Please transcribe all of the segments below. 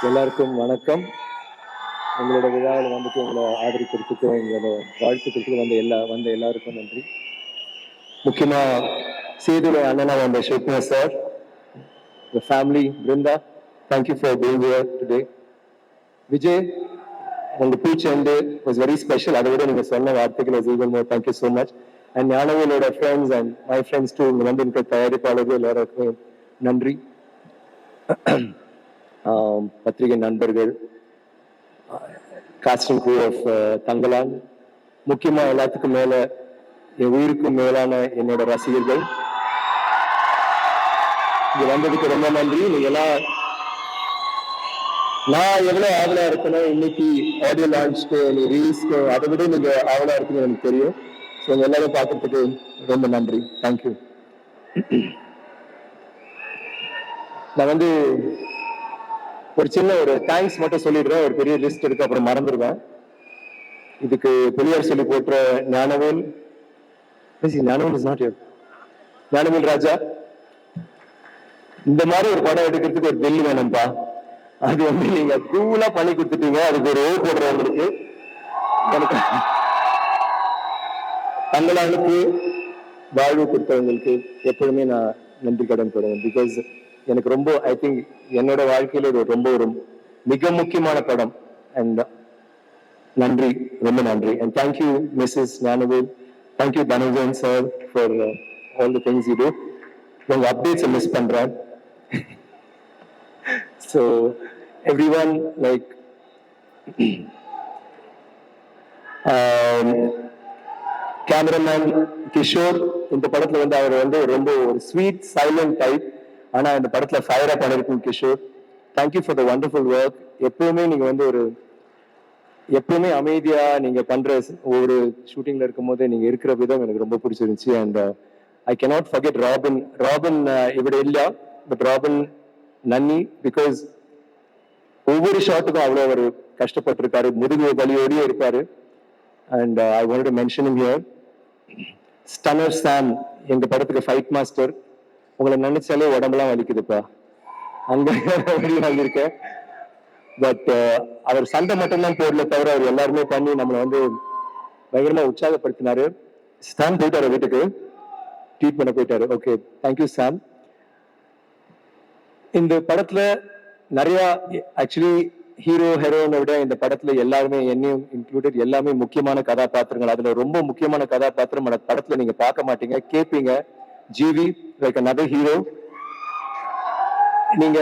எல்லாருக்கும் வணக்கம். எங்களோட விழாவில் வந்துட்டு எங்களை ஆதரிக்கிறதுக்கும் எங்களோட வாழ்த்துக்கிறதுக்கும் வந்த எல்லாருக்கும் நன்றி. முக்கியமா சேதுரை அண்ணனா வந்த ஷேக்னா sir, the family, Brinda, thank you for being here today. Vijay, உங்க speech was very special. அதை விட நீங்க சொன்ன வார்த்தைகள் was even more. Thank you so much. And ஞானவேலோட friends and my friends too, இங்க வந்து இருக்கிற தயாரிப்பாளர்கள் எல்லாருக்கும் நன்றி. பத்திரிகை நண்பர்கள், காஸ்டிங் க்ரூ ஆஃப் தங்கலான், முக்கியமா எல்லாத்துக்கும் மேல என் உயிருக்கும் மேலான என்னோட ரசிகர்கள், இங்க வந்ததுக்கு ரொம்ப நன்றி. நீங்க எல்லாம் நான் எவ்வளவு ஆவலா இருக்கணும் இன்னைக்கு ஆடியோ லான்ச்க்கு, ரீல்ஸ்க்கு, அதை விட நீங்க ஆவலா இருக்குன்னு எனக்கு தெரியும். ஸோ எல்லாரும் பார்க்கறதுக்கு ரொம்ப நன்றி. தேங்க்யூ. நான் வந்து ஒரு சின்ன ஒரு தேங்க்ஸ் மட்டும் சொல்லிடுறேன். ஒரு பெரிய லிஸ்ட் இருக்கு, அப்புறம் மறந்துடுவேன். இதுக்கு பெரியார் சொல்லி போட்டுற ஞானவேல் ஞானவேல் ராஜா, இந்த மாதிரி ஒரு படம் எடுக்கிறதுக்கு ஒரு பெல் வேணும்பா. அது வந்து நீங்க கூலா பண்ணி கொடுத்துட்டீங்க. அதுக்கு ஒரு ஓ போடுறவங்களுக்கு, எனக்கு தங்களானுக்கு வாழ்வு கொடுத்தவங்களுக்கு எப்பொழுதுமே நான் நன்றி கடன் தருவேன். பிகாஸ் எனக்கு ரொம்ப, ஐ திங்க் என்னோட வாழ்க்கையில இது ரொம்ப ஒரு மிக முக்கியமான படம். அண்ட் நன்றி, ரொம்ப நன்றி. And thank you Mrs Gnanavel, thank you Dhananjan sir for all the things you do. உங்க அப்டேட்ஸ் மிஸ் பண்றேன். So everyone, like cameraman Kishore, இந்த படத்துல வந்து அவர் வந்து ரொம்ப ஒரு ஸ்வீட் சைலண்ட் டைப், ஆனா இந்த படத்துல ஃபயரா பண்ணிருக்கீங்க Kishore. Thank you for the wonderful work. எப்பவுமே நீங்க வந்து எப்பவுமே அமைதியா நீங்க பண்ற ஒரு ஷூட்டிங்ல இருக்கும் போது நீங்க இருக்கிற விதம் எனக்கு ரொம்ப பிடிச்சிருந்துச்சு. And I cannot forget Robin இவட இல்ல, பட் ராபின் நன்னி, பிகாஸ் ஒவ்வொரு ஷாட்டுக்கும் அவ்வளோ அவர் கஷ்டப்பட்டிருக்காரு, முதுகு வலியோடயே இருப்பாரு. And I want to mention him here. Stunner Sam, எங்க படத்துக்கு ஃபைட் மாஸ்டர், உங்களை நினைச்சாலே உடம்பெல்லாம் வலிக்குதுப்பா. அங்க வாங்கியிருக்கேன். பட் அவர் சண்டை மட்டும்தான் போடல தவிர அவர் எல்லாருமே பண்ணி நம்மளை வந்து பயங்கரமா உற்சாகப்படுத்தினாரு. சாம் போயிட்டாரு வீட்டுக்கு, ட்ரீட் பண்ண போயிட்டாரு. ஓகே, தேங்க்யூ சாம். இந்த படத்துல நிறைய ஆக்சுவலி ஹீரோ ஹீரோயினை விட இந்த படத்துல எல்லாருமே, என்னையும் இன்க்ளூடட், எல்லாமே முக்கியமான கதாபாத்திரங்கள். அதுல ரொம்ப முக்கியமான கதாபாத்திரம் அந்த படத்துல நீங்க பார்க்க மாட்டீங்க, கேட்பீங்க. GV, like another hero. நீங்க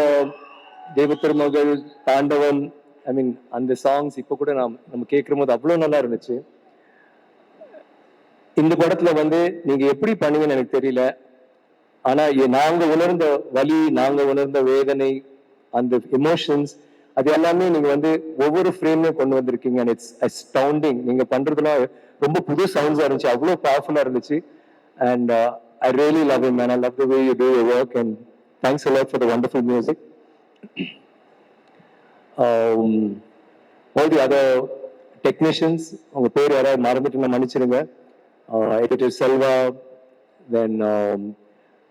தெய்வ திருமகள், தாண்டவம், ஐ மீன் அந்த சாங்ஸ் இப்ப கூட நம்ம கேட்கிற போது அவ்வளவு நல்லா இருந்துச்சு. இந்த படத்துல வந்து நீங்க எப்படி பண்ணீங்கன்னு எனக்கு தெரியல, ஆனா நாங்க உணர்ந்த வலி, நாங்க உணர்ந்த வேதனை, அந்த எமோஷன்ஸ், அது எல்லாமே நீங்க வந்து ஒவ்வொரு ஃப்ரேம்லயும் கொண்டு வந்திருக்கீங்க. And it's astounding. நீங்க பண்றதுலாம் ரொம்ப புது சவுண்ட்ஸா இருந்துச்சு, அவ்வளவு பவர்ஃபுல்லா இருந்துச்சு. And I really love it, man. I love the way you do your work, and thanks a lot for the wonderful music. All the other technicians, உங்க பேர் யாராவது மறந்துட்டு மன்னிச்சிருங்க. Editor Selva, then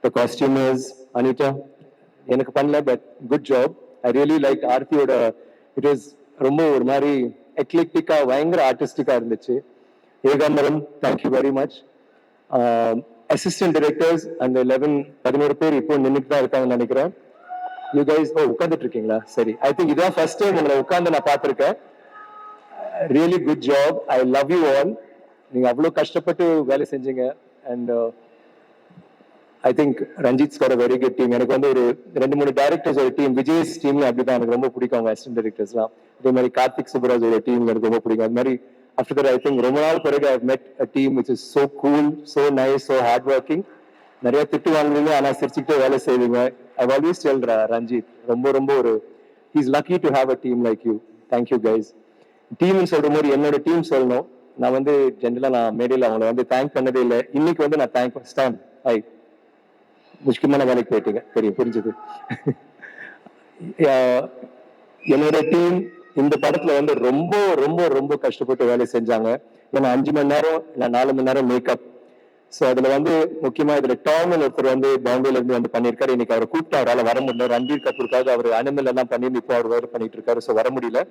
the costumers, Anita, எனக்கு பண்ணல, but good job. I really liked ஆர்த்தியோட, it was ரொம்ப ஒரு மாதிரி எக்லிக்டிக்கா, பயங்கர ஆர்டிஸ்டிக்கா இருந்துச்சு. Ekambaram, thank you very much. Assistant directors அந்த 11 பேர் இப்போ நின்றுட்டு தான் இருக்காங்கன்னு நினைக்கிறேன். யூ கைஸ் உட்காந்துட்டு இருக்கீங்களா? சரி, ஐ திங்க் இதான் ஃபர்ஸ்ட் டைம் உங்களை உட்காந்து நான் பார்த்துருக்கேன். Really good job. I love you all. நீங்க அவ்வளோ கஷ்டப்பட்டு வேலை செஞ்சீங்க. And I think Ranjith's got very good team. எனக்கு வந்து ஒரு 2-3 டைரக்டர்ஸ் ஒரு டீம், விஜய்ஸ் டீம்ல அப்படிதான் எனக்கு ரொம்ப பிடிக்கும் அவங்க அசிஸ்டன்ட் டைரக்டர்ஸ்லாம். அதே மாதிரி கார்த்திக் சுப்ராஜ் ஒரு டீம் எனக்கு ரொம்ப பிடிக்கும். அது மாதிரி after that, I think ரொம்ப நாள் பிறகு I've met a team which is so cool, so nice, so hard working. நிறைய திட்டு வாங்குவீங்க, ஆனா சிரிச்சுக்கிட்டே வேலை செய்வீங்க. I've always told ரஞ்சித், ரொம்ப ஒரு he's lucky to have a team like you. Thank you guys. டீம்னு சொல்ற மாதிரி என்னோட டீம் சொல்லணும். நான் வந்து ஜென்ரலா நான் மேடையில் அவங்களை வந்து தேங்க் பண்ணதே இல்லை. இன்னைக்கு வந்து நான் தேங்க் ஸ்டான், ஐ முக்கியமான வேலைக்கு போயிட்டீங்க, தெரியும், புரிஞ்சுது. என்னோட டீம் இந்த படத்துல வந்து ரொம்ப கஷ்டப்பட்டு வேலை செஞ்சாங்க. ஏன்னா 5 மணி நேரம் இல்லை 4 மணி நேரம் மேக்கப், ஸோ அதுல வந்து முக்கியமா இதுல டாம் ஒருத்தர் வந்து பாம்பேல இருந்து வந்து பண்ணியிருக்காரு. இன்னைக்கு அவரை கூப்பிட்டு அவரால் வர முடியல. ரன்பீர் கபூருக்காக அவர் அனிமல் எல்லாம் பண்ணி இப்போ அவர் வேறு பண்ணிட்டு இருக்காரு. ஸோ வர முடியல.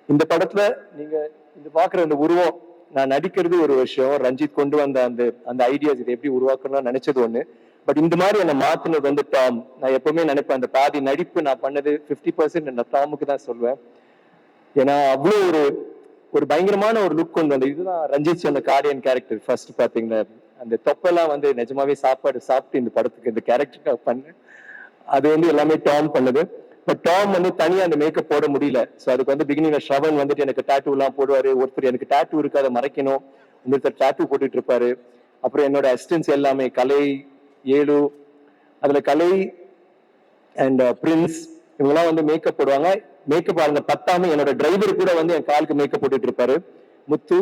இந்த படத்துல நீங்க இந்த பாக்குற இந்த உருவம், நான் நடிக்கிறது ஒரு விஷயம், ரஞ்சித் கொண்டு வந்த அந்த அந்த ஐடியாஸ் இதை எப்படி உருவாக்கணும்னு நினைச்சது ஒண்ணு. பட் இந்த மாதிரி என்னை மாத்தினது வந்து டாம். நான் எப்பவுமே நினைப்பேன் அந்த பாதி நடிப்பு நான் பண்ணது 50% நான் டாமுக்கு தான் சொல்வேன். ஏன்னா அவ்வளோ ஒரு பயங்கரமான ஒரு லுக் கொண்டு வந்த இதுதான் ரஞ்சித் சொன்ன கார்டியன் கேரக்டர். ஃபர்ஸ்ட் பாத்தீங்கன்னா அந்த தொப்பெல்லாம் வந்து நிஜமாவே சாப்பாடு சாப்பிட்டு இந்த படத்துக்கு இந்த கேரக்டர் பண்ணேன். அது வந்து எல்லாமே டாம் பண்ணது. பட் டாம் வந்து தனியா அந்த மேக்கப் போட முடியல. ஸோ அதுக்கு வந்து பிகினிங்ல ஷ்ரவன் வந்துட்டு எனக்கு டேட்டூ எல்லாம் போடுவாரு. ஒருத்தர் எனக்கு டேட்டூ இருக்கு அதை மறைக்கணும், இன்னொருத்தர் டேட்டூ போட்டுட்டு இருப்பாரு. அப்புறம் என்னோட அசிஸ்டன்ஸ் எல்லாமே கலை, ஏழு, அதுல கலை அண்ட் பிரின்ஸ் இவங்கெல்லாம் வந்து மேக்கப் போடுவாங்க. மேக்கப் அவங்க பத்தாம என்னோட டிரைவர் கூட வந்து என் காலுக்கு மேக்கப் போட்டுட்டு இருப்பாரு. Muthu,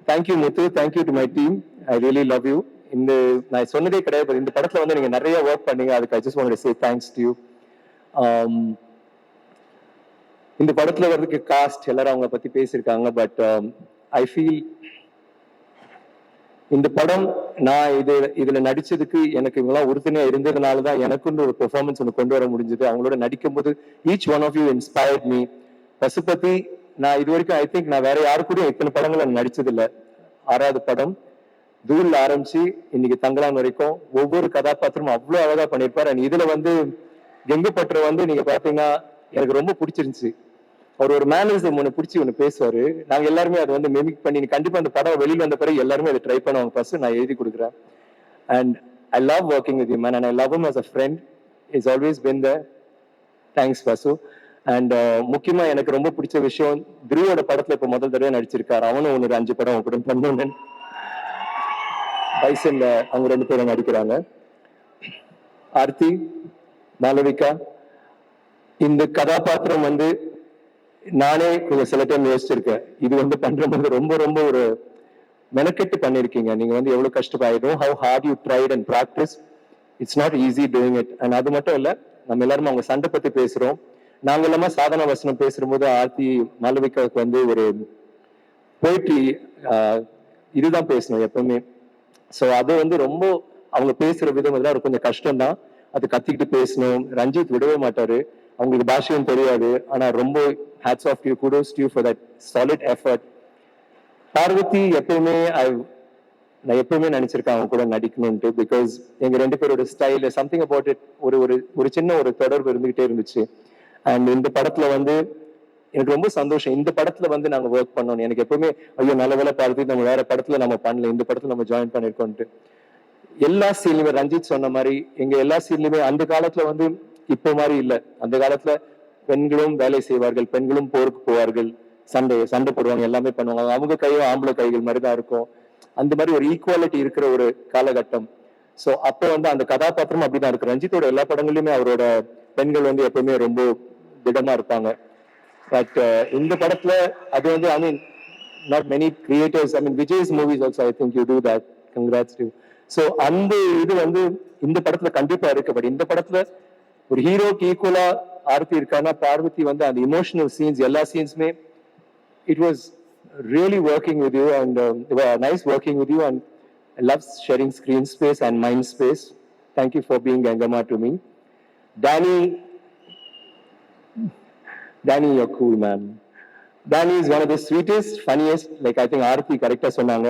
thank you Muthu, thank you to my team, I really love you. இந்த நான் சொன்னதே கிடையாது, இந்த படத்துல வந்து நீங்க நிறைய ஒர்க் பண்ணீங்க, அதுக்கு I just want to say thanks to you. இந்த படத்துல வர்றதுக்கு காஸ்ட் எல்லாரும் அவங்க பத்தி பேசியிருக்காங்க. பட் ஐ ஃபீல் இந்த படம் நான் இதுல நடிச்சதுக்கு எனக்கு இவங்கெல்லாம் உறுதுணையா இருந்ததுனாலதான் எனக்குன்னு ஒரு பெர்ஃபார்மன்ஸ் ஒன்று கொண்டு வர முடிஞ்சது. அவங்களோட நடிக்கும் போது each one of you inspired me. Pasupathi நான் இது வரைக்கும் ஐ திங்க் நான் வேற யாரு கூட இத்தனை படங்கள் நடிச்சது இல்லை. 6வது படம் தூள்ல ஆரம்பிச்சு இன்னைக்கு தங்கலான் வரைக்கும் ஒவ்வொரு கதாபாத்திரமும் அவ்வளவு அழகா பண்ணியிருப்பாரு. அண்ட் இதுல வந்து கெங்குப்பற்ற வந்து நீங்க பாத்தீங்கன்னா எனக்கு ரொம்ப பிடிச்சிருந்துச்சு. அவர் ஒரு மேனரிசம் ஒன்று பிடிச்சி ஒன்று பேசுவாரு. நாங்க எல்லாருமே அதை வந்து மெமிக் பண்ணி கண்டிப்பா அந்த படம் வெளியில் வந்த பிறகு எல்லாருமே அதை ட்ரை பண்ணுவாங்க. ஃபர்ஸ்ட் நான் எழுதி கொடுக்குறேன். And I love working with you man and I love him as a friend. Is always been there. Thanks Pasu. அண்ட் முக்கியமா எனக்கு ரொம்ப பிடிச்ச விஷயம், துருவோட படத்துல இப்ப முதல் தடவை நடிச்சிருக்காரு. அவனும் ஒன்று 5 படம் கூட பண்ணுவேன். பைசன்ல அவங்க 2 பேரும் நடிக்கிறாங்க. ஆர்த்தி, மாளவிகா, இந்த கதாபாத்திரம் வந்து நானே கொஞ்சம் சில டைம் யோசிச்சிருக்கேன். இது வந்து பண்றது ரொம்ப ரொம்ப ஒரு மெனக்கெட்டு பண்ணிருக்கீங்க. நீங்க வந்து எவ்வளவு கஷ்டப்பாயிடும். How hard you tried and practice. It's not easy doing it. அண்ட் அது மட்டும் இல்ல, நம்ம எல்லாரும் அவங்க சண்டை பத்தி பேசுறோம். நாங்க எல்லாமே சாதன வசனம் பேசும்போது ஆர்த்தி மாளவிகாவுக்கு வந்து ஒரு போயிட்ரி இதுதான் பேசணும் எப்பவுமே. ஸோ அது வந்து ரொம்ப அவங்க பேசுற விதம் இதெல்லாம் கொஞ்சம் கஷ்டம் தான். அது கத்திக்கிட்டு பேசணும். ரஞ்சித் விடவே மாட்டாரு. அவங்களுக்கு பாஷையும் தெரியாது. ஆனா ரொம்ப hats off you, kudos to you for that solid effort. Parvathy எப்பவுமே நான் எப்பவுமே நினைச்சிருக்கேன் அவங்க கூட நடிக்கணும்ட்டு. பிகாஸ் எங்க 2 பேரோட ஸ்டைல் சம்திங் அபவுட் இட் ஒரு ஒரு சின்ன ஒரு தொடர்பு இருந்துகிட்டே இருந்துச்சு. அண்ட் இந்த படத்துல வந்து எனக்கு ரொம்ப சந்தோஷம். இந்த படத்துல வந்து நாங்க ஒர்க் பண்ணோம். எனக்கு எப்பவுமே ஐயோ நல்ல வேலை பார்த்து நம்ம வேற படத்துல நம்ம பண்ணல, இந்த படத்துல நம்ம ஜாயின் பண்ணிருக்கோம்ட்டு. எல்லா சீன்லயுமே ரஞ்சித் சொன்ன மாதிரி எங்க எல்லா சீன்லயுமே அந்த காலத்துல வந்து இப்போ மாதிரி இல்ல. அந்த காலத்துல பெண்களும் வேலை செய்வார்கள், பெண்களும் போருக்கு போவார்கள், சண்டை போடுவாங்க, எல்லாமே பண்ணுவாங்க. அவங்க கையும் ஆம்பளை கைகள் மாதிரிதான் இருக்கும். அந்த மாதிரி ஒரு ஈக்குவாலிட்டி இருக்கிற ஒரு காலகட்டம். சோ அப்ப வந்து அந்த கதாபாத்திரம் அப்படிதான் இருக்கு. ரஞ்சித்தோட எல்லா படங்கள்லயுமே அவரோட பெண்கள் வந்து எப்பவுமே ரொம்ப திடமா இருப்பாங்க. பட் இந்த படத்துல அது வந்து I mean not many creators, I mean Vijay's movies also I think you do that. Congrats too. So அந்த இது வந்து இந்த படத்துல கண்டிப்பா இருக்கு. பட் இந்த படத்துல ஒரு ஹீரோக்கு ஈக்குவலா ஆர்த்தி இருக்கான்னா பார்வதி வந்து அந்த இமோஷனல் சீன்ஸ் எல்லா சீன்ஸுமே it was really working with you and nice working with you and I love sharing screen space and mind space. Thank you for being Gangamma to me. Danny, you're cool, man. Danny is one of the sweetest, funniest, like I think Aarti correct சொன்னாங்க.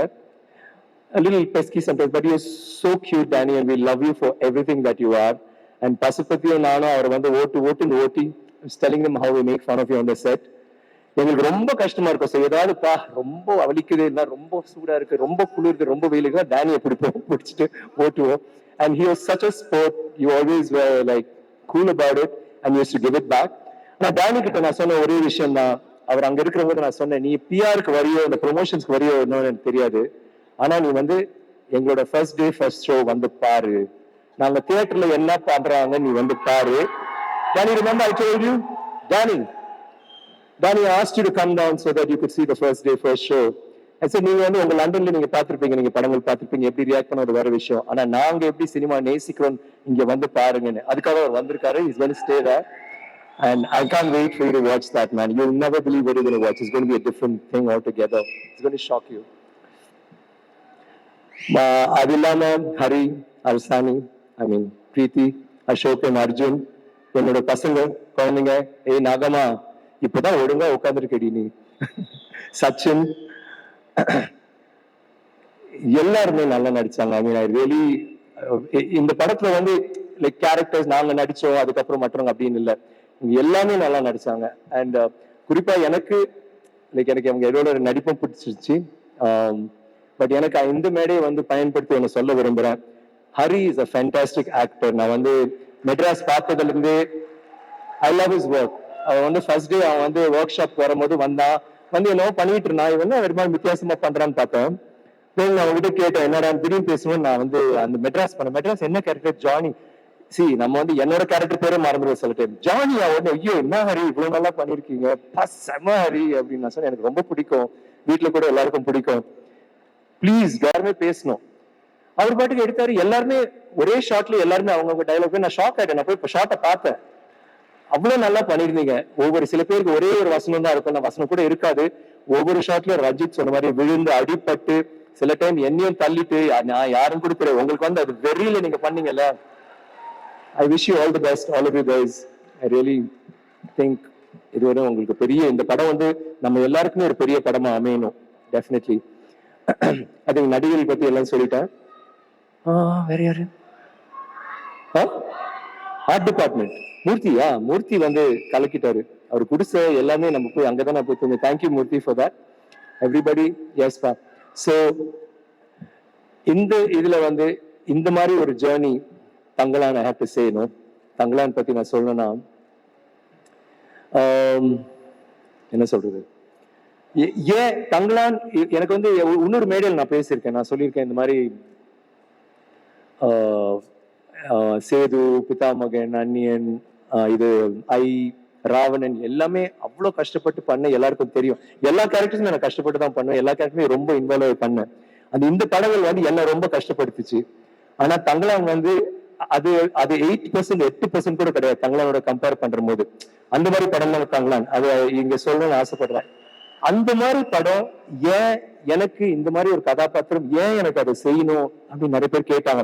A little pesky sometimes, but you're so cute, Danny, and we love you for everything that you are. And பசுபதியும் நானும் அவர் வந்து ஓட்டி telling them how we make fun of you on the set. எங்களுக்கு ரொம்ப கஷ்டமா இருக்கும். So ஏதாவது ரொம்ப வலிக்குது, இல்லை ரொம்ப சூடா இருக்கு, ரொம்ப குளிர்து, ரொம்ப வெயிலுக்கு டேனியை பிடிச்சிட்டு ஓட்டுவோம். And he was such a sport. You always were like cool about it and used to give it back. நான் டேனி கிட்ட நான் சொன்ன ஒரே விஷயம் தான், அவர் அங்க இருக்கிறவங்க நான் சொன்னேன், நீ பிஆருக்கு வரியோ இந்த ப்ரொமோஷன்ஸ்க்கு வரியோ என்னன்னு எனக்கு தெரியாது, ஆனா நீ வந்து எங்களோட ஃபர்ஸ்ட் டே ஃபர்ஸ்ட் ஷோ வந்து பாரு, நாங்க தியேட்டர்ல என்ன பண்றாங்க நீ வந்து பாரு. Danny, remember I told you? Danny asked you to come down so that you could see the first day first show. I said நீங்க வந்து உங்க லண்டன்ல நீங்க பார்த்திருப்பீங்க, நீங்க படங்கள் பார்த்திருப்பீங்க, எப்படி ரியாக்ட் பண்ண அது வேற விஷயம். ஆனா நாங்க எப்படி சினிமா நேசிக்கிறோம் இங்க வந்து பாருங்கன்னு, அதுக்காக அவர் வந்திருக்காரு. He's going to stay there. And I can't wait for you to watch that, man. You'll never believe what you're going to watch. It's going to be a different thing altogether. It's going to shock you. அது இல்லாம ஹரி, அர்சானி, ஐ மீன் பிரீத்தி, அசோக், அர்ஜுன், என்னோட பசங்க குழந்தைங்க, ஏய் நாகமா இப்பதான் ஒழுங்கா உட்காந்துருக்கடி நீ, சச்சின், எல்லாருமே நல்லா நடிச்சாங்க. ஐ மீன் ஐ ரியலி, இந்த படத்துல வந்து லைக் கேரக்டர்ஸ் நாங்க நடிச்சோம் அதுக்கப்புறம் மற்றவங்க அப்படின்னு இல்லை, எல்லாமே நல்லா நடிச்சாங்க. அண்ட் குறிப்பா எனக்கு எனக்கு அவங்க எதோட நடிப்பும் பிடிச்சிருச்சு. பட் எனக்கு இந்த மேடையை வந்து பயன்படுத்தி ஒன்று சொல்ல விரும்புறேன். Hari is a fantastic actor. நான் வந்து மெட்ராஸ் பார்த்ததுல இருந்து ஐ லவ் ஹிஸ் ஒர்க். அவன் வந்து ஃபர்ஸ்ட் டே அவன் வந்து ஒர்க் ஷாப் வரும்போது வந்தான், வந்து என்னவோ பண்ணிட்டு இருந்தான், இவன் என்ன மாதிரி வித்தியாசமா பண்றான்னு பார்த்தேன். நான் அவங்ககிட்ட கேட்டேன் என்னடா திடீர்னு பேசுவோம். நான் வந்து அந்த மெட்ராஸ் என்ன கேரக்டர் ஜானி, நம்ம வந்து என்னோட கேரக்டர் பேரே மறந்துடுவோம் சில டைம். ஜானி அவன் ஐயோ என்ன ஹரி இவ்வளவு நல்லா பண்ணிருக்கீங்க, செம ஹரி அப்படின்னு நான் சொன்னேன். எனக்கு ரொம்ப பிடிக்கும், வீட்டுல கூட எல்லாருக்கும் பிடிக்கும், ப்ளீஸ் யாருமே பேசணும். அவர் பாட்டுக்கு எடுத்தாரு, எல்லாருமே ஒரே ஷாட்ல எல்லாருமே அவங்க டைலாக் போய் நான் ஷாக் ஆயிட்டேன். நான் போய் ஷார்ட்டை பார்த்தேன், அவ்வளவு நல்லா பண்ணிருந்தீங்க. ஒவ்வொரு சில பேருக்கு ஒரே ஒரு வசனம் தான் இருக்கும், வசனம் கூட இருக்காது. ஒவ்வொரு ஷாட்லயும் ரஞ்சித் சொன்ன மாதிரி விழுந்து அடிப்பட்டு சில டைம் என்னையும் தள்ளிட்டு நான் யாரும் கூட தெரியும். உங்களுக்கு வந்து அது வெறியில நீங்க பண்ணீங்கல்ல. I wish you all the best, all of you guys. I really think இதுவரை உங்களுக்கு பெரிய இந்த படம் வந்து நம்ம எல்லாருக்குமே ஒரு பெரிய படமா அமையணும். டெஃபினெட்லி. அது நடிகர்கள் பத்தி எல்லாம் சொல்லிட்டேன். வேற யாரு? ஆர்ட் டிபார்ட்மெண்ட் மூர்த்தியா, மூர்த்தி வந்து கலக்கிட்டாரு. அவர் குடிச எல்லாமே நம்ம போய் அங்கதான் போய் தூங்க. Thank you Moorthy for that. Everybody எஸ் பா. ஸோ இந்த இதுல வந்து இந்த மாதிரி ஒரு journey Thangalaan I have to say no. Thangalaan பத்தி நான் சொல்லணும்னா என்ன சொல்றது, ஏன் தங்கலான் எனக்கு வந்து இன்னொரு மேடையில் நான் பேசியிருக்கேன். நான் சொல்லியிருக்கேன் இந்த மாதிரி சேது, பிதாமகன், அந்நியன், இது ஐ, ராவணன் எல்லாமே அவ்வளவு கஷ்டப்பட்டு பண்ண எல்லாருக்கும் தெரியும். எல்லா கேரக்டர்ஸும் நான் கஷ்டப்பட்டு தான் பண்ணுவேன், எல்லா கேரக்டருமே ரொம்ப இன்வால்வ் பண்ணேன். அந்த இந்த படங்கள் வந்து என்ன ரொம்ப கஷ்டப்படுத்துச்சு. ஆனா தங்கலான் வந்து அது 8%, 8% கூட கிடையாது தங்கலானோட கம்பேர் பண்ற போது. அந்த மாதிரி படம் தான் தங்கலான். அது இங்க சொல்லணும்னு ஆசைப்படுறேன். அந்த மாதிரி படம் ஏன் எனக்கு இந்த மாதிரி ஒரு கதாபாத்திரம் ஏன் எனக்கு அதை செய்யணும் அப்படின்னு நிறைய பேர் கேட்டாங்க.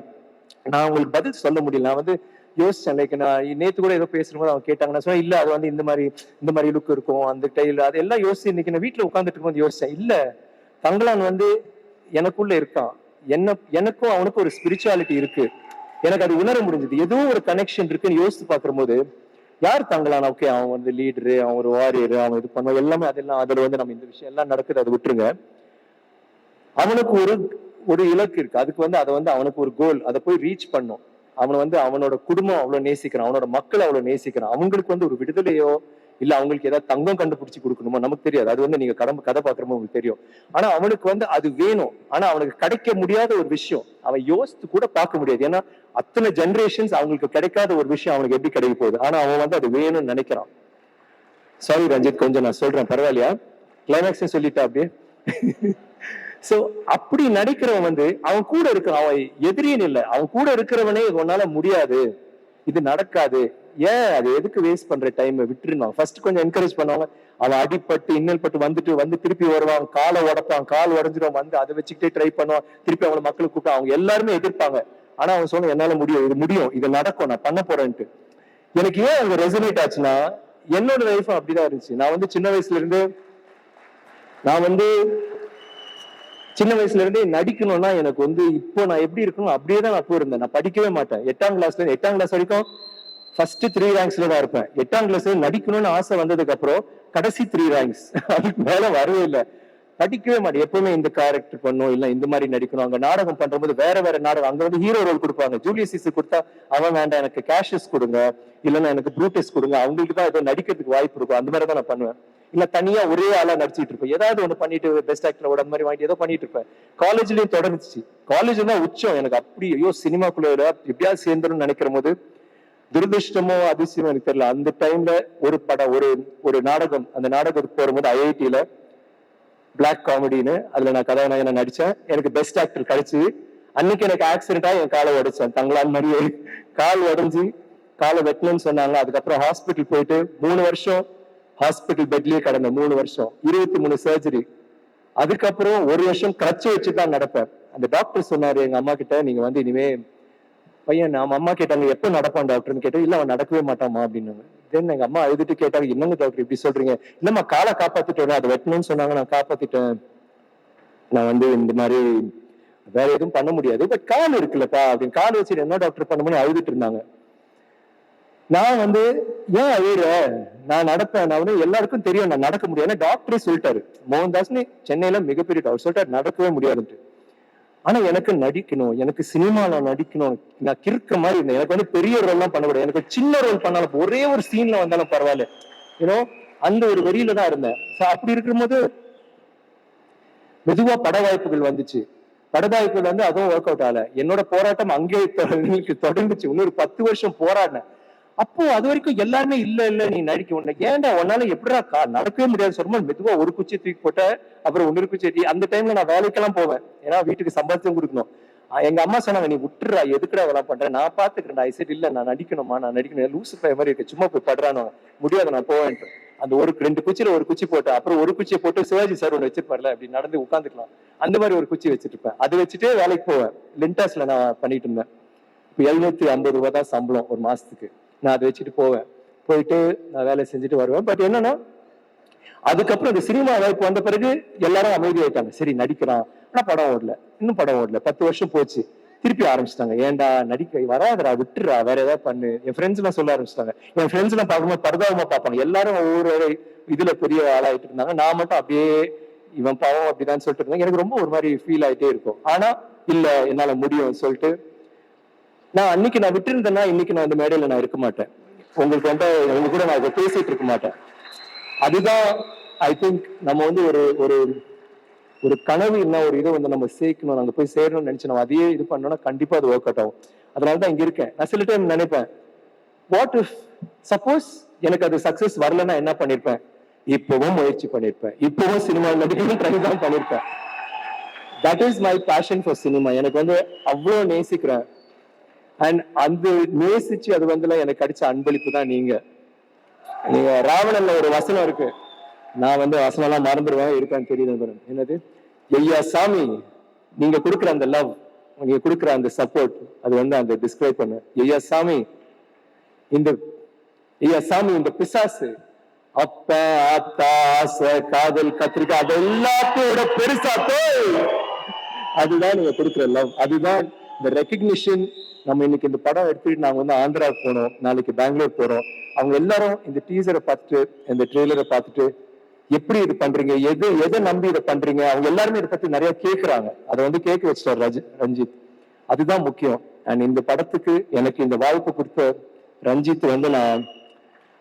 நான் உங்களுக்கு பதில் சொல்ல முடியல. நான் வந்து யோசிச்சேன். லைக் நான் நேத்து கூட ஏதோ பேசும்போது அவங்க கேட்டாங்க. நான் சொன்னேன் இல்ல அது வந்து இந்த மாதிரி லுக் இருக்கும், அந்த டைல் அதெல்லாம் யோசிச்சு இன்னைக்கு நான் வீட்டுல உட்காந்துட்டு இருக்கும்போது யோசிச்சேன். இல்ல தங்கலான் வந்து எனக்குள்ள இருக்கான், எனக்கும் அவனுக்கும் ஒரு ஸ்பிரிச்சுவாலிட்டி இருக்கு. எனக்கு அது உணர முடிஞ்சது, ஏதோ ஒரு கனெக்ஷன் இருக்குன்னு யோசிச்சு பாக்குற போது யார் தங்கலான், ஓகே அவன் வந்து லீடரு, அவன் ஒரு வாரியர், அவன் இது பண்ணுவான் எல்லாமே, அதெல்லாம் அதுல வந்து நம்ம இந்த விஷயம் எல்லாம் நடக்குது அதை விட்டுருங்க. அவனுக்கு ஒரு இலக்கு இருக்கு, அதுக்கு வந்து அதை வந்து அவனுக்கு ஒரு கோல், அதை போய் ரீச் பண்ணும். அவனை வந்து அவனோட குடும்பம் அவ்வளவு நேசிக்கிறான், அவனோட மக்கள் அவ்வளவு நேசிக்கிறான். அவங்களுக்கு வந்து ஒரு விடுதலையோ இல்ல அவங்களுக்கு ஏதாவது தங்கம் கண்டுபிடிச்சு கொடுக்கணுமோ நமக்கு தெரியாது, அது வந்து நீங்க கதை பாக்குறமோ உங்களுக்கு தெரியும். ஆனா அவனுக்கு வந்து அது வேணும். ஆனா அவனுக்கு கிடைக்க முடியாத ஒரு விஷயம் அவன் யோசித்து கூட பார்க்க முடியாது. ஏன்னா அத்தனை ஜெனரேஷன்ஸ் அவங்களுக்கு கிடைக்காத ஒரு விஷயம் அவனுக்கு எப்படி கிடைக்க போகுது. ஆனா அவன் வந்து அது வேணும்னு நினைக்கிறான். சாரி ரஞ்சித், கொஞ்சம் நான் சொல்றேன் பரவாயில்லையா, கிளைமேக்ஸ் சொல்லிட்டா அப்படியே. சோ அப்படி நடிக்கிறவன் வந்து அவன் கூட இருக்கிறான், அவன் எதிரின்னு இல்லை, அவன் கூட இருக்கிறவனே உன்னால முடியாது, இது நடக்காது, ஏன் அது எதுக்கு வேஸ்ட் பண்ற டைம் விட்டுருந்தான். ஃபர்ஸ்ட் கொஞ்சம் என்கரேஜ் பண்ணுவாங்க, அவன் அடிப்பட்டு இன்னல் பட்டு வந்து திருப்பி வருவான், காலை உடப்பான், கால் உடஞ்சிடும், வந்து அதை வச்சுக்கிட்டே ட்ரை பண்ணுவான், திருப்பி அவங்களை மக்களுக்கு கூப்பிட்டு அவங்க எல்லாருமே எதிர்ப்பாங்க. ஆனா அவன் சொன்ன என்னால முடியும், இது முடியும், இது நடக்கும், நான் பண்ண போறேன்ட்டு. எனக்கு ஏன் அங்க ரெசனேட் ஆச்சுன்னா என்னோட லைஃப் அப்படிதான் இருந்துச்சு. நான் வந்து சின்ன வயசுல இருந்தே நடிக்கணும்னா எனக்கு வந்து இப்போ நான் எப்படி இருக்கணும் அப்படியே தான் நான் போயிருந்தேன். நான் படிக்கவே மாட்டேன். 8ஆம் கிளாஸ் வரைக்கும் ஃபர்ஸ்ட் 3 ரேங்க்ஸ்ல தான் இருப்பேன். 8ஆம் கிளாஸ்ல நடிக்கணும்னு ஆசை வந்ததுக்கு அப்புறம் கடைசி 3 ரேங்க்ஸ், அதுக்கு மேல வரவே இல்லை. படிக்கவே மாட்டேன். எப்பவுமே இந்த கேரக்டர் பண்ணும், இல்ல இந்த மாதிரி நடிக்கணும். அங்க நாடகம் பண்ற போது வேற நாடகம், அங்க வந்து ஹீரோ ரோல் கொடுப்பாங்க. ஜூலியஸ் சீசர் கொடுத்தா அவன் வேண்டாம், எனக்கு கேஷஸ் கொடுங்க, இல்லைன்னா எனக்கு ப்ரூட்டஸ் கொடுங்க, அவங்களுக்கு தான் ஏதோ நடிக்கிறதுக்கு வாய்ப்பு இருக்கும், அந்த மாதிரி தான் நான் பண்ணுவேன். இல்ல தனியா ஒரே ஆளா நடிச்சிட்டு இருப்பேன், ஏதாவது ஒண்ணு பண்ணிட்டு பெஸ்ட் ஆக்டர் அந்த மாதிரி வாங்கிட்டு ஏதோ பண்ணிட்டு இருப்பேன். காலேஜ்லயும் தொடர்ந்துச்சு. காலேஜ் தான் உச்சம் எனக்கு. அப்படி ஐயோ சினிமாக்குள்ள எப்படியாவது சேர்ந்துடும் நினைக்கிற போது துரதிருஷ்டமோ அதிசயமோ எனக்கு தெரியல, அந்த டைம்ல ஒரு படம், ஒரு நாடகம், அந்த நாடகத்துக்கு போகும்போது ஐஐடியில பிளாக் காமெடின்னு அதுல நான் கதாநாயகனா நடிச்சேன். எனக்கு பெஸ்ட் ஆக்டர் கிடைச்சு. அன்னைக்கு எனக்கு ஆக்சிடென்டா என் காலை உடைச்சேன். தங்களான் மாதிரியே கால் உடைஞ்சு காலை வெட்டணும்னு சொன்னாங்க. அதுக்கப்புறம் ஹாஸ்பிட்டல் போயிட்டு 3 வருஷம் ஹாஸ்பிட்டல் பெட்லயே கடந்த 3 வருஷம், 23 சர்ஜரி. அதுக்கப்புறம் 1 வருஷம் கிரச்சு வச்சுதான் நடப்பேன். அந்த டாக்டர் சொன்னாரு எங்க அம்மா கிட்ட, நீங்க வந்து இனிமே பையன், நம்ம அம்மா கேட்டாங்க எப்ப நடப்பான் டாக்டர்னு கேட்டோம். இல்ல அவன் நடக்கவே மாட்டாமா அப்படின்னாங்க. தென் எங்க அம்மா அழுதுட்டு கேட்டாங்க, என்னங்க டாக்டர் இப்படி சொல்றீங்க? இல்லம்மா காலை காப்பாத்திட்டேன், அதை வெட்டணும்னு சொன்னாங்க, நான் காப்பாத்திட்டேன். நான் வந்து இந்த மாதிரி வேற எதுவும் பண்ண முடியாது, பட் கால் இருக்குல்லப்பா அப்படின்னு. கால் வச்சுட்டு என்ன டாக்டர் பண்ண முடியும் அழுதுட்டு இருந்தாங்க. நான் வந்து ஏன் அழுற, நான் நடப்பேன், நான் வந்து எல்லாருக்கும் தெரியும் நான் நடக்க முடியாது. டாக்டரே சொல்லிட்டாரு, மோகன்தாஸ்னு சென்னையில மிகப்பெரிய டாக்டர் சொல்லிட்டாரு நடக்கவே முடியாதுன்ட்டு. ஆனா எனக்கு நடிக்கணும், எனக்கு சினிமால நடிக்கணும், நான் கிறுக்க மாதிரி இருந்தேன். எனக்கு வந்து பெரிய ரோல் எல்லாம் பண்ணக்கூடாது, எனக்கு சின்ன ரோல் பண்ணாலும் ஒரே ஒரு சீன்ல வந்தாலும் பரவாயில்ல, ஏன்னோ அந்த ஒரு வெறியில தான் இருந்தேன். அப்படி இருக்கும்போது மெதுவா பட வாய்ப்புகள் வந்துச்சு. பட வாய்ப்புகள் வந்து அதுவும் ஒர்க் அவுட் ஆகல. என்னோட போராட்டம் அங்கே தொடர்ந்துச்சு. இன்னொரு 10 வருஷம் போராடினேன். அப்போ அது வரைக்கும் எல்லாருமே இல்ல இல்ல நீ நடிக்க உன்ன ஏன்டா உன்னால எப்படிடா நடக்கவே முடியாது சொல்லுமா. மெதுவா ஒரு குச்சி தூக்கி போட்ட, அப்புறம் இன்னொரு குச்சி. அந்த டைம்ல நான் வேலைக்கெல்லாம் போவேன், ஏன்னா வீட்டுக்கு சம்பாதிச்சும் கொடுக்கணும். எங்க அம்மா சொன்னாங்க, நீ விட்டுறா, எதுக்குடா இதெல்லாம் பண்றேன், நான் பாத்துக்கிறேன். ஐ சரி இல்ல நான் நடிக்கணுமா, நான் நடிக்கணும், லூசு பைய மாதிரி இருக்கு, சும்மா போய் படுறானோ, முடியாது நான் போவேன்ட்டு. அந்த ஒரு 2 குச்சியில ஒரு குச்சி போட்டு, அப்புறம் ஒரு குச்சியை போட்டு சிவாஜி சார் ஒன்று வச்சிருப்பார்ல, அப்படி நடந்து உட்காந்துக்கலாம், அந்த மாதிரி ஒரு குச்சி வச்சுட்டு இருப்பேன். அது வச்சுட்டு வேலைக்கு போவேன். லிண்டாஸ்ல நான் பண்ணிட்டு இருந்தேன். இப்போ 750 ரூபாய் தான் சம்பளம் ஒரு மாசத்துக்கு. நான் அதை வச்சுட்டு போவேன், போயிட்டு நான் வேலை செஞ்சுட்டு வருவேன். பட் என்னன்னா அதுக்கப்புறம் இந்த சினிமா வாய்ப்பு வந்த பிறகு எல்லாரும் அமைதியாயிட்டாங்க. சரி நடிக்கிறான், ஆனா படம் ஓடல, இன்னும் படம் ஓடல. 10 வருஷம் போச்சு, திருப்பி ஆரம்பிச்சிட்டாங்க. ஏன்டா நடிக்க வராதரா, விட்டுறா, வேற ஏதாவது பண்ணு. என் ஃப்ரெண்ட்ஸ் எல்லாம் சொல்ல ஆரம்பிச்சிட்டாங்க. என் ஃப்ரெண்ட்ஸ் எல்லாம் பார்க்கும்போது பரிதாபமா பார்ப்பாங்க. எல்லாரும் ஒவ்வொரு இதுல பெரிய ஆளாயிட்டு இருந்தாங்க. நான் மட்டும் அப்படியே இவன் பாவம் அப்படிதான் சொல்லிட்டு இருந்தேன். எனக்கு ரொம்ப ஒரு மாதிரி ஃபீல் ஆயிட்டே இருக்கும். ஆனா இல்ல என்னால முடியும் சொல்லிட்டு நான் அன்னைக்கு நான் விட்டு இருந்தேன்னா இன்னைக்கு நான் இந்த மேடையில நான் இருக்க மாட்டேன். உங்களுக்கு வந்து உங்க கூட நான் இதை பேசிட்டு இருக்க மாட்டேன். அதுதான் ஐ திங்க் நம்ம வந்து ஒரு ஒரு ஒரு கனவு என்ன ஒரு இதை வந்து நம்ம சேர்க்கணும், நாங்க போய் சேரணும்னு நினைச்சு நம்ம அதையே இது பண்ணோம்னா கண்டிப்பா அது ஒர்க் அவுட் ஆகும். அதனாலதான் இங்க இருக்கேன். நான் சில டைம் நினைப்பேன், வாட் இஃப் சப்போஸ் எனக்கு அது சக்சஸ் வரலன்னா என்ன பண்ணிருப்பேன். இப்பவும் முயற்சி பண்ணிருப்பேன், இப்பவும் சினிமா நடிக்கணும் ட்ரை தான் பண்ணிருப்பேன். That is my passion for cinema. எனக்கு வந்து அவ்வளவு நேசிக்கிறேன். அண்ட் அந்த நேசிச்சு அது வந்து எனக்கு கிடைச்ச அன்பளிப்பு தான் நீங்க. நீங்க ராவணன்ல ஒரு வசனம் இருக்கு, நான் வந்து வசனம் எல்லாம் மறந்துடுவேன், இருக்கான்னு தெரியுது. என்னது, ஐயா சாமி நீங்க கொடுக்குற அந்த லவ், நீங்க கொடுக்குற அந்த சப்போர்ட், அது வந்து அந்த டிஸ்கிரைப் பண்ண. ஐயா சாமி இந்த ஐயா சாமி இந்த பிசாசு அப்ப ஆத்தா ஆசை காதல் கத்திரிக்காய் அது எல்லாத்தோட பெருசாத்தோ, அதுதான் நீங்க கொடுக்குற லவ், அதுதான் இந்த ரெகக்னிஷன். நம்ம இன்னைக்கு இந்த படம் எடுத்துட்டு நாங்க வந்து ஆந்திராவுக்கு போனோம், நாளைக்கு பெங்களூர் போறோம். அவங்க எல்லாரும் இந்த டீசரை பார்த்துட்டு இந்த ட்ரெய்லரை பார்த்துட்டு எப்படி இது பண்றீங்க, எதை நம்பி இதை பண்றீங்க, அவங்க எல்லாருமே இதை பத்தி நிறைய கேட்கறாங்க. அதை வந்து கேட்க வச்சிட்டார் ரஞ்சித். அதுதான் முக்கியம். அண்ட் இந்த படத்துக்கு எனக்கு இந்த வாய்ப்பு கொடுத்த ரஞ்சித் வந்து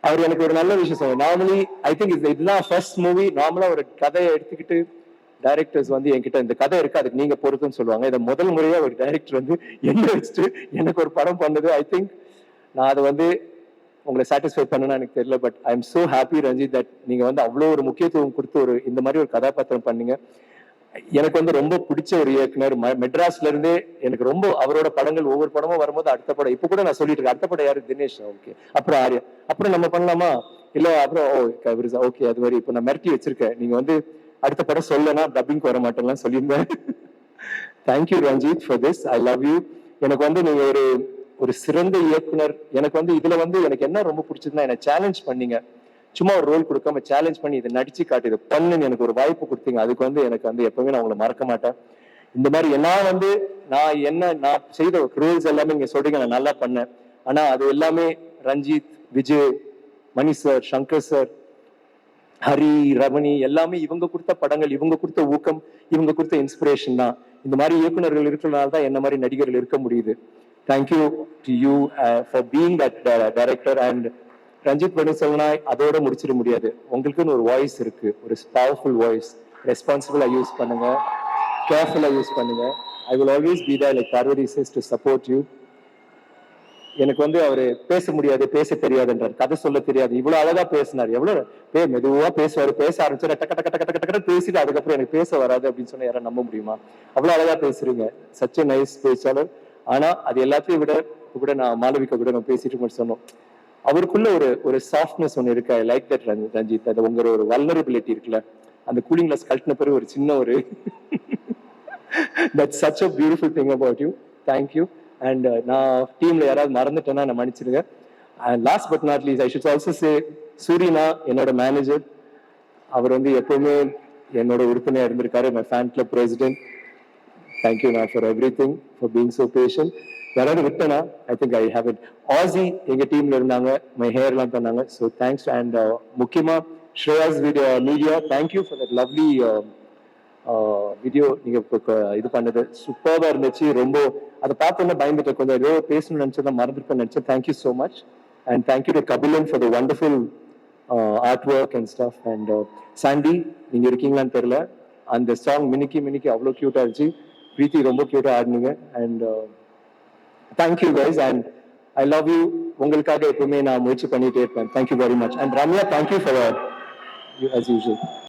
அவர் எனக்கு ஒரு நல்ல விஷயம் சொல்லுவாங்க. நார்மலி ஐ திங்க் இதுதான் ஃபர்ஸ்ட் மூவி. நார்மலா ஒரு கதையை எடுத்துக்கிட்டு டைரக்டர்ஸ் வந்து என்கிட்ட இந்த கதை இருக்கு அதுக்கு நீங்க பொறுத்துன்னு சொல்லுவாங்க. இதை முதல் முறையா ஒரு டைரக்டர் வந்து என்ன வச்சுட்டு எனக்கு ஒரு படம் பண்ணது, ஐ திங்க் நான் அதை வந்து உங்களை சாட்டிஸ்ஃபை பண்ணணும்னு எனக்கு தெரியல. But I am so happy Ranjith that நீங்க வந்து அவ்வளோ ஒரு முக்கியத்துவம் கொடுத்து ஒரு இந்த மாதிரி ஒரு கதாபாத்திரம் பண்ணீங்க. எனக்கு வந்து ரொம்ப பிடிச்ச ஒரு இயக்குனர். மெட்ராஸ்ல இருந்தே எனக்கு ரொம்ப அவரோட படங்கள் ஒவ்வொரு படமும் வரும்போது அடுத்த படம் இப்ப கூட நான் சொல்லிட்டு இருக்கேன், அடுத்த படம் யாரு, தினேஷ், ஓகே, அப்புறம் ஆர்யா, அப்புறம் நம்ம பண்ணலாமா, இல்ல அப்புறம் ஓகே, அது மாதிரி இப்ப நான் மிரட்டி வச்சிருக்கேன். நீங்க வந்து அடுத்த படம் சொல்லனா டப்பிங் வர மாட்டேன்லாம் சொல்லியிருந்தேன். Thank you Ranjith for this, I love you. எனக்கு வந்து நீங்க ஒரு சிறந்த இயக்குனர். எனக்கு வந்து இதுல வந்து எனக்கு என்ன ரொம்ப பிடிச்சதுன்னா, என்னை சேலஞ்ச் பண்ணீங்க. சும்மா ஒரு ரோல் கொடுக்காம சேலஞ்ச் பண்ணி இதை நடிச்சு காட்டு, இதை பண்ணுன்னு எனக்கு ஒரு வாய்ப்பு கொடுத்தீங்க. அதுக்கு வந்து எனக்கு வந்து எப்பவுமே நான் உங்களை மறக்க மாட்டேன். இந்த மாதிரி நான் செய்த ரோல்ஸ் எல்லாமே நீங்க சொல்றீங்க நான் நல்லா பண்ணேன். ஆனா அது எல்லாமே ரஞ்சித், விஜய், மணி சார், சங்கர் சார், ஹரி, ரமணி எல்லாமே இவங்க கொடுத்த படங்கள், இவங்க கொடுத்த ஊக்கம், இவங்க கொடுத்த இன்ஸ்பிரேஷன் தான். இந்த மாதிரி இயக்குநர்கள் இருக்கிறதுனால தான் என்ன மாதிரி நடிகர்கள் இருக்க முடியுது. Thank you to you for being that director. And Ranjith பண்ணி சொல்லனா அதோட முடிச்சிட முடியாது. உங்களுக்குன்னு ஒரு வாய்ஸ் இருக்கு, ஒரு பவர்ஃபுல் வாய்ஸ். ரெஸ்பான்சிபிளா யூஸ் பண்ணுங்க, கேர்ஃபுல்லா யூஸ் பண்ணுங்க. I will always be there like Parvathy says to support you. எனக்கு வந்து அவரு பேச முடியாது, பேச தெரியாதுன்றார், கதை சொல்ல தெரியாது. இவ்வளவு அழகா பேசினார், எவ்வளவு மெதுவா பேசுவாரு. பேச ஆரம்பிச்சு டக்க டக்க டக்க டக்க டக்க பேசிட்டு அதுக்கப்புறம் எனக்கு பேச வராது அப்படின்னு சொன்னா யாரும் நம்ப முடியுமா? அவ்வளவு அழகா பேசுறீங்க, சச் எ நைஸ் பேச்சாளர். ஆனா அது எல்லாத்தையும் விட கூட நான் மாளவிகா கூட நான் பேசிட்டு சொன்னோம், அவருக்குள்ள ஒரு சாஃப்ட்னஸ் ஒன்று இருக்கு. I like that Ranjith. அது உங்க ஒரு வல்னரபிலிட்டி இருக்குல்ல, அந்த கூலிங் கிளாஸ் கழட்டின பிறகு ஒரு சின்ன That's such a beautiful thing about you. Thank you. And நான் டீம்ல யாராவது மறந்துட்டேன்னா நான் மன்னிச்சிருங்க. And last but not least, I should also say, சூரினா என்னோட மேனேஜர். அவர் வந்து எப்பவுமே என்னோட உறுப்பினர் இருந்திருக்காரு. My fan club president. Thank you now for everything, for being so patient. யாராவது விட்டனா I think I have it. ஆசி எங்க டீம்ல இருந்தாங்க, மை ஹேர்லாம் பண்ணாங்க. So thanks. அண்ட் முக்கியமா Shreyas video media, thank you for that lovely video. நீங்க இது பண்ணது சூப்பராக இருந்துச்சு. ரொம்ப அதை பார்த்தோன்னா பயந்துட்டேன், கொஞ்சம் ஏதோ பேசணும்னு நினைச்சதான் மறந்துருப்பேன் நினைச்சேன். Thank you so much. And thank you to Kabilan for the wonderful art work and stuff. And Sandy, நீங்க இருக்கீங்களான்னு தெரியல, அந்த சாங் மினிக்கி மினிக்கி அவ்வளோ க்யூட்டா இருந்துச்சு. பிரீத்தி ரொம்ப க்யூட்டா ஆடினீங்க. And thank you guys. And I love you. உங்களுக்காக எப்பவுமே நான் முயற்சி பண்ணிட்டே இருப்பேன். Thank you very much. And Ramya, thank you for as usual.